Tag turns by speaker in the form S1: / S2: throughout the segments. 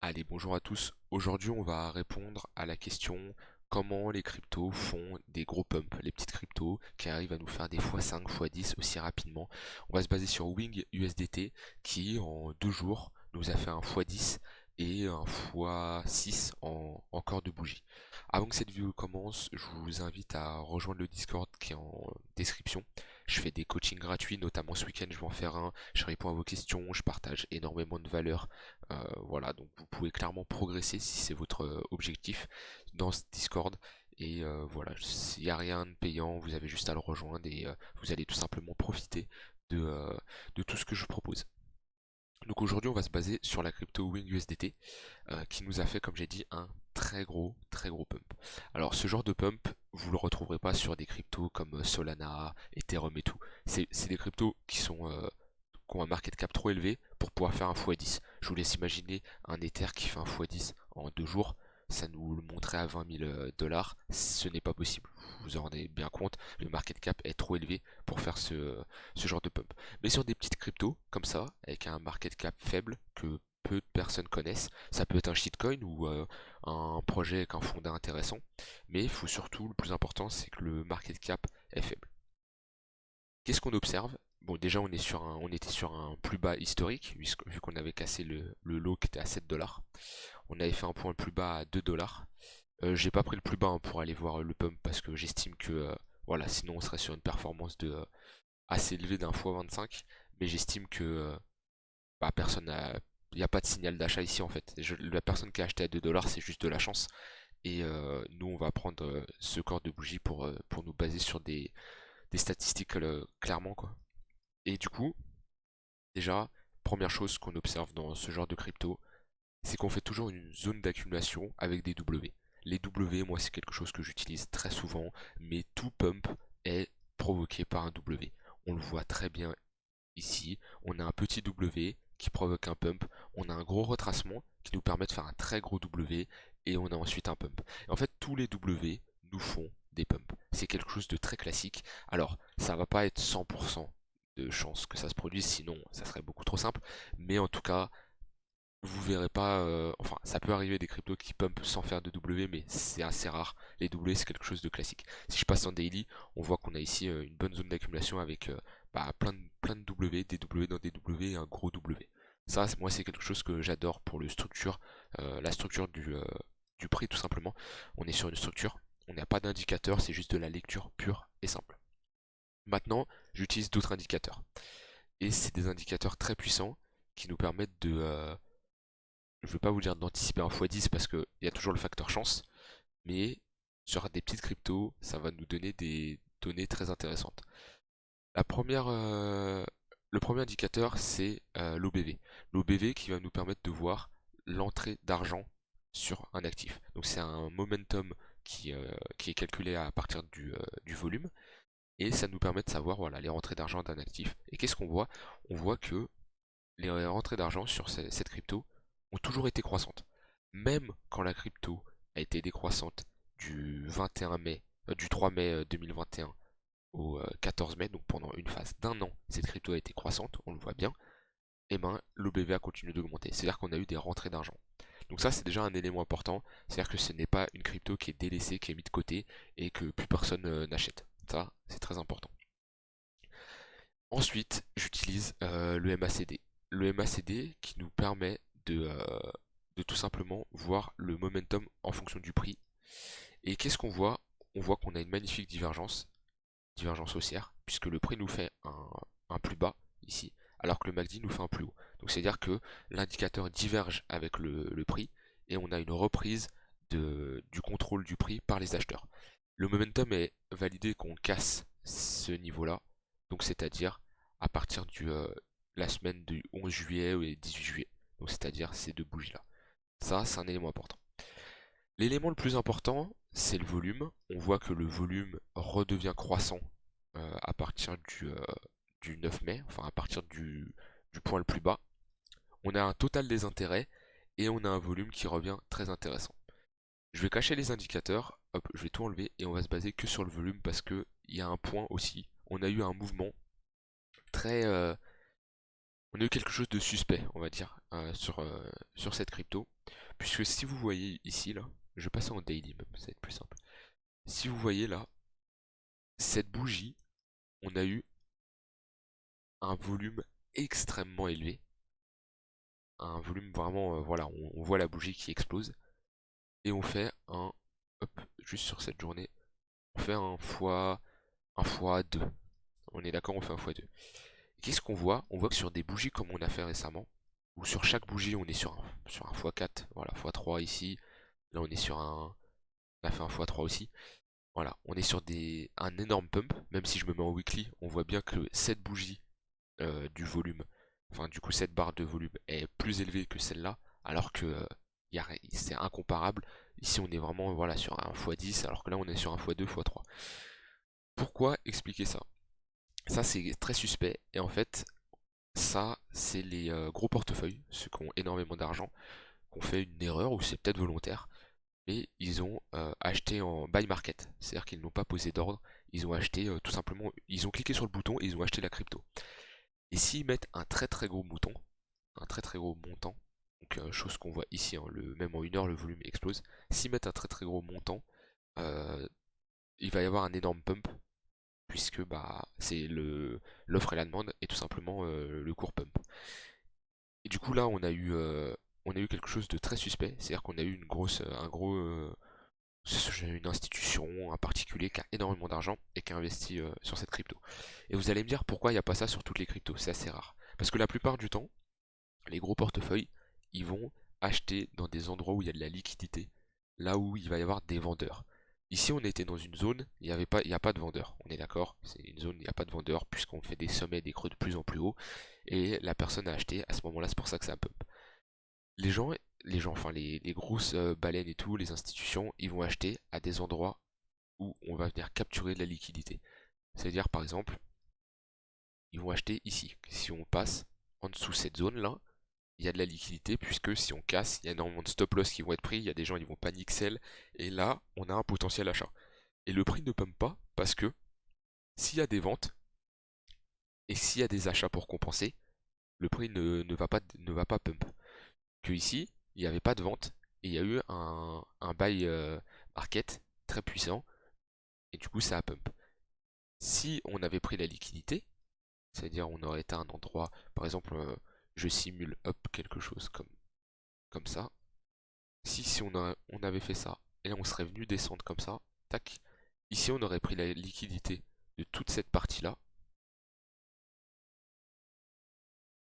S1: Allez, bonjour à tous. Aujourd'hui, on va répondre à la question comment les cryptos font des gros pumps, les petites cryptos qui arrivent à nous faire des x5, x10 aussi rapidement. On va se baser sur Wing USDT qui, en 2 jours, nous a fait un x10 et un x6 en encore de bougies. Avant que cette vidéo commence, je vous invite à rejoindre le Discord qui est en description. Je fais des coachings gratuits, notamment ce week-end, je vais en faire un. Je réponds à vos questions, je partage énormément de valeur. Voilà, donc vous pouvez clairement progresser si c'est votre objectif dans ce Discord. Et voilà, s'il n'y a rien de payant, vous avez juste à le rejoindre et vous allez tout simplement profiter de tout ce que je propose. Donc aujourd'hui, on va se baser sur la crypto Wing USDT qui nous a fait, comme j'ai dit, un très gros pump. Alors ce genre de pump, vous le retrouverez pas sur des cryptos comme Solana, Ethereum et tout. C'est des cryptos qui ont un market cap trop élevé pour pouvoir faire un x10. Je vous laisse imaginer un Ether qui fait un x10 en 2 jours. Ça nous le montrait à 20 000 dollars. Ce n'est pas possible. Vous en rendez bien compte, le market cap est trop élevé pour faire ce genre de pump. Mais sur des petites cryptos, comme ça, avec un market cap faible, que peu de personnes connaissent, ça peut être un shitcoin ou un projet avec un fondé intéressant. Mais il faut surtout, le plus important, c'est que le market cap est faible. Qu'est-ce qu'on observe? Bon, déjà, on était sur un plus bas historique, vu qu'on avait cassé le low qui était à 7 dollars. On avait fait un point plus bas à 2 dollars. J'ai pas pris le plus bas hein, pour aller voir le pump parce que j'estime que, voilà, sinon on serait sur une performance de assez élevée d'un x25. Mais j'estime que, bah, il n'y a pas de signal d'achat ici en fait. La personne qui a acheté à 2 dollars, c'est juste de la chance. Et nous, on va prendre ce corps de bougie pour nous baser sur des statistiques clairement quoi. Et du coup, déjà, première chose qu'on observe dans ce genre de crypto, c'est qu'on fait toujours une zone d'accumulation avec des W. Les W, moi, c'est quelque chose que j'utilise très souvent, mais tout pump est provoqué par un W. On le voit très bien ici. On a un petit W qui provoque un pump. On a un gros retracement qui nous permet de faire un très gros W. Et on a ensuite un pump. Et en fait, tous les W nous font des pumps. C'est quelque chose de très classique. Alors, ça va pas être 100% de chance que ça se produise, sinon ça serait beaucoup trop simple. Mais en tout cas, vous verrez pas, enfin, ça peut arriver des cryptos qui pump sans faire de W, mais c'est assez rare. Les W, c'est quelque chose de classique. Si je passe en daily, on voit qu'on a ici une bonne zone d'accumulation avec bah, plein de W, des W dans des W et un gros W. Ça, moi, c'est quelque chose que j'adore pour la structure du prix, tout simplement. On est sur une structure, on n'a pas d'indicateur, c'est juste de la lecture pure et simple. Maintenant, j'utilise d'autres indicateurs. Et c'est des indicateurs très puissants qui nous permettent je ne veux pas vous dire d'anticiper un x10 parce qu'il y a toujours le facteur chance, mais sur des petites cryptos, ça va nous donner des données très intéressantes. La première, le premier indicateur, c'est l'OBV. L'OBV qui va nous permettre de voir l'entrée d'argent sur un actif. Donc c'est un momentum qui est calculé à partir du volume, et ça nous permet de savoir voilà, les rentrées d'argent d'un actif. Et qu'est-ce qu'on voit? On voit que les rentrées d'argent sur cette crypto ont toujours été croissantes. Même quand la crypto a été décroissante du 21 mai, du 3 mai 2021 au 14 mai, donc pendant une phase d'1 an, cette crypto a été croissante, on le voit bien, et ben l'OBV a continué d'augmenter. C'est-à-dire qu'on a eu des rentrées d'argent. Donc ça c'est déjà un élément important, c'est-à-dire que ce n'est pas une crypto qui est délaissée, qui est mise de côté et que plus personne n'achète. Ça c'est très important. Ensuite, j'utilise le MACD. Le MACD qui nous permet de tout simplement voir le momentum en fonction du prix. Et qu'est-ce qu'on voit? On voit qu'on a une magnifique divergence haussière, puisque le prix nous fait un plus bas ici, alors que le MACD nous fait un plus haut. Donc c'est-à-dire que l'indicateur diverge avec le prix et on a une reprise du contrôle du prix par les acheteurs. Le momentum est validé qu'on casse ce niveau-là, donc c'est-à-dire à partir la semaine du 11 juillet et 18 juillet. Donc c'est-à-dire ces deux bougies-là. Ça, c'est un élément important. L'élément le plus important, c'est le volume. On voit que le volume redevient croissant à partir du 9 mai, enfin à partir du point le plus bas. On a un total des intérêts et on a un volume qui revient très intéressant. Je vais cacher les indicateurs, hop, je vais tout enlever et on va se baser que sur le volume parce que il y a un point aussi. On a eu un mouvement très on a eu quelque chose de suspect, on va dire, sur cette crypto. Puisque si vous voyez ici, là, je vais passer en daily même, ça va être plus simple. Si vous voyez là, cette bougie, on a eu un volume extrêmement élevé. Un volume vraiment, voilà, on voit la bougie qui explose. Et on fait hop, juste sur cette journée, on fait un fois 2. On est d'accord, on fait un fois 2. Qu'est-ce qu'on voit? On voit que sur des bougies comme on a fait récemment, où sur chaque bougie on est sur un x4, voilà, x3 ici, là on est sur on a fait un x3 aussi, voilà, on est sur un énorme pump, même si je me mets en weekly, on voit bien que cette bougie du volume, enfin du coup cette barre de volume est plus élevée que celle-là, alors que c'est incomparable, ici on est vraiment voilà, sur un x10, alors que là on est sur un x2, x3. Pourquoi expliquer ça? Ça c'est très suspect, et en fait, ça, c'est les gros portefeuilles, ceux qui ont énormément d'argent, qui ont fait une erreur, ou c'est peut-être volontaire, mais ils ont acheté en buy market. C'est-à-dire qu'ils n'ont pas posé d'ordre, ils ont acheté tout simplement, ils ont cliqué sur le bouton et ils ont acheté la crypto. Et s'ils mettent un très très gros mouton, un très très gros montant, donc chose qu'on voit ici, hein, même en 1 heure le volume explose, s'ils mettent un très très gros montant, euh, il va y avoir un énorme pump, puisque bah c'est l'offre et la demande, et tout simplement le cours pump. Et du coup là on a eu quelque chose de très suspect, c'est-à-dire qu'on a eu une institution, un particulier qui a énormément d'argent et qui a investi sur cette crypto. Et vous allez me dire pourquoi il n'y a pas ça sur toutes les cryptos, c'est assez rare. Parce que la plupart du temps, les gros portefeuilles, ils vont acheter dans des endroits où il y a de la liquidité, là où il va y avoir des vendeurs. Ici, on était dans une zone, il y a pas de vendeurs. On est d'accord? C'est une zone, il n'y a pas de vendeurs puisqu'on fait des sommets et des creux de plus en plus haut. Et la personne a acheté à ce moment-là, c'est pour ça que ça pump. Les gens, enfin les grosses baleines et tout, les institutions, ils vont acheter à des endroits où on va venir capturer de la liquidité. C'est-à-dire, par exemple, ils vont acheter ici. Si on passe en dessous de cette zone-là, il y a de la liquidité puisque si on casse, il y a énormément de stop loss qui vont être pris, il y a des gens qui vont panic sell et là, on a un potentiel achat. Et le prix ne pump pas parce que s'il y a des ventes et s'il y a des achats pour compenser, le prix ne va pas pump. Que ici, il n'y avait pas de vente et il y a eu un buy market très puissant et du coup ça a pump. Si on avait pris la liquidité, c'est-à-dire on aurait été à un endroit, par exemple, je simule up quelque chose comme ça. On avait fait ça, et là on serait venu descendre comme ça, tac. Ici on aurait pris la liquidité de toute cette partie-là,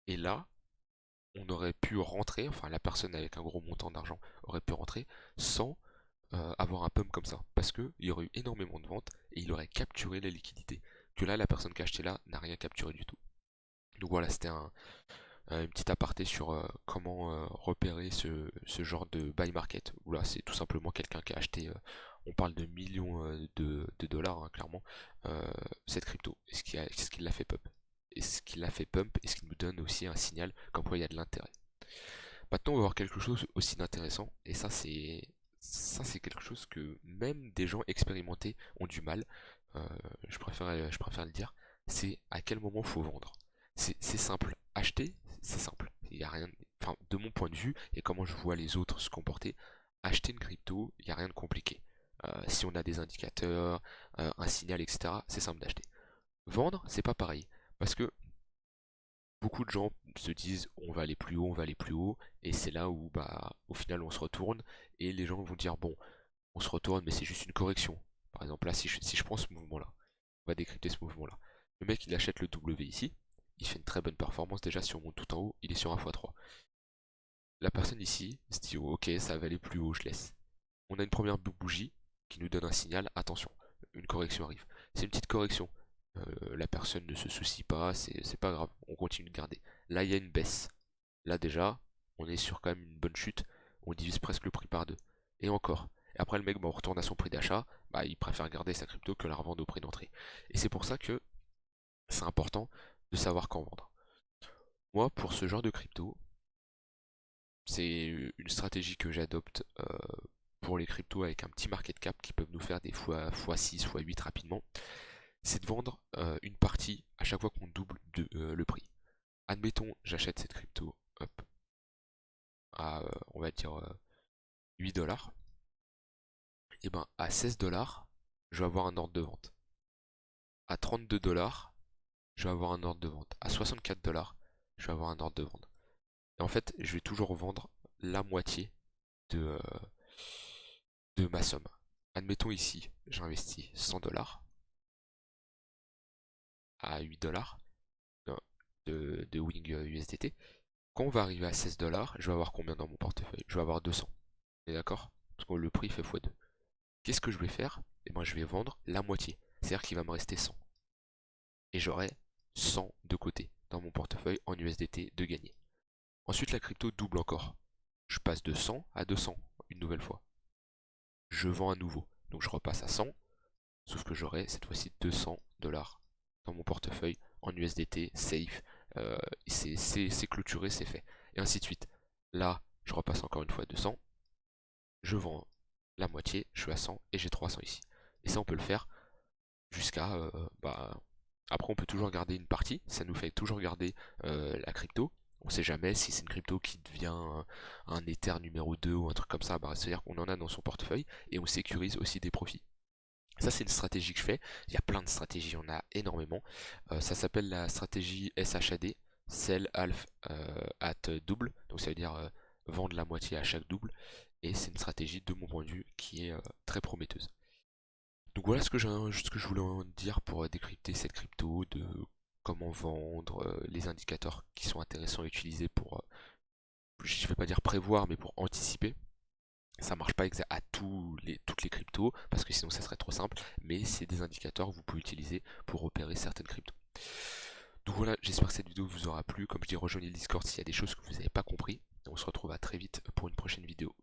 S1: et là on aurait pu rentrer, enfin la personne avec un gros montant d'argent aurait pu rentrer sans avoir un pump comme ça, parce qu'il y aurait eu énormément de ventes et il aurait capturé la liquidité. Que là la personne qui a acheté là n'a rien capturé du tout. Donc voilà, c'était une petite aparté sur comment repérer ce genre de buy market. Où là, c'est tout simplement quelqu'un qui a acheté, on parle de millions de dollars, hein, clairement, euh, cette crypto. Ce qui l'a fait pump. Et ce qui l'a fait pump, et ce qui nous donne aussi un signal comme quoi il y a de l'intérêt. Maintenant, on va voir quelque chose aussi d'intéressant, et ça c'est quelque chose que même des gens expérimentés ont du mal. euh, je préfère le dire. C'est à quel moment faut vendre. C'est simple. Acheter, c'est simple. Il y a rien, enfin, de mon point de vue et comment je vois les autres se comporter, acheter une crypto, il n'y a rien de compliqué. Si on a des indicateurs, un signal, etc., c'est simple d'acheter. Vendre, c'est pas pareil. Parce que beaucoup de gens se disent on va aller plus haut, on va aller plus haut, et c'est là où bah au final on se retourne, et les gens vont dire bon, on se retourne, mais c'est juste une correction. Par exemple là, si je prends ce mouvement-là, on va décrypter ce mouvement-là. Le mec il achète le W ici, il fait une très bonne performance déjà si on monte tout en haut, il est sur un x3. La personne ici se dit oh, ok ça va aller plus haut, je laisse. On a une première bougie qui nous donne un signal, attention, une correction arrive. C'est une petite correction. La personne ne se soucie pas, c'est pas grave, on continue de garder. Là, il y a une baisse. Là, déjà, on est sur quand même une bonne chute, on divise presque le prix par deux. Et encore. Et après, le mec, bah, on retourne à son prix d'achat, bah, il préfère garder sa crypto que la revendre au prix d'entrée. Et c'est pour ça que c'est important de savoir quand vendre. Moi, pour ce genre de crypto, c'est une stratégie que j'adopte pour les cryptos avec un petit market cap qui peuvent nous faire des x6, x8 rapidement, c'est de vendre une partie à chaque fois qu'on double le prix. Admettons, j'achète cette crypto, hop, à, on va dire, 8 dollars. Et ben, à 16 dollars, je vais avoir un ordre de vente. À 32 dollars, je vais avoir un ordre de vente. À 64 dollars, je vais avoir un ordre de vente. Et en fait, je vais toujours vendre la moitié de, ma somme. Admettons ici, j'investis 100 dollars à 8 dollars de Wing USDT. Quand on va arriver à 16 dollars, je vais avoir combien dans mon portefeuille? Je vais avoir 200. On est d'accord? Parce que le prix fait x2. Qu'est-ce que je vais faire? Eh ben, je vais vendre la moitié. C'est-à-dire qu'il va me rester 100. Et j'aurai 100 de côté dans mon portefeuille en USDT de gagner. Ensuite, la crypto double encore. Je passe de 100 à 200 une nouvelle fois. Je vends à nouveau. Donc je repasse à 100, sauf que j'aurai cette fois-ci 200 dollars dans mon portefeuille en USDT, safe. C'est clôturé, c'est fait. Et ainsi de suite. Là, je repasse encore une fois à 200. Je vends la moitié, je suis à 100 et j'ai 300 ici. Et ça, on peut le faire jusqu'à... après, on peut toujours garder une partie. Ça nous fait toujours garder la crypto. On sait jamais si c'est une crypto qui devient un Ether numéro 2 ou un truc comme ça. Bah, c'est-à-dire qu'on en a dans son portefeuille et on sécurise aussi des profits. Ça, c'est une stratégie que je fais. Il y a plein de stratégies, on a énormément. Ça s'appelle la stratégie SHAD, Sell Half at Double. Donc ça veut dire vendre la moitié à chaque double. Et c'est une stratégie, de mon point de vue, qui est très prometteuse. Donc voilà ce que je voulais en dire pour décrypter cette crypto, de comment vendre, les indicateurs qui sont intéressants à utiliser pour, je ne vais pas dire prévoir, mais pour anticiper. Ça marche pas à toutes les cryptos, parce que sinon ça serait trop simple, mais c'est des indicateurs que vous pouvez utiliser pour repérer certaines cryptos. Donc voilà, j'espère que cette vidéo vous aura plu. Comme je dis, rejoignez le Discord s'il y a des choses que vous n'avez pas compris. Et on se retrouve à très vite pour une prochaine vidéo.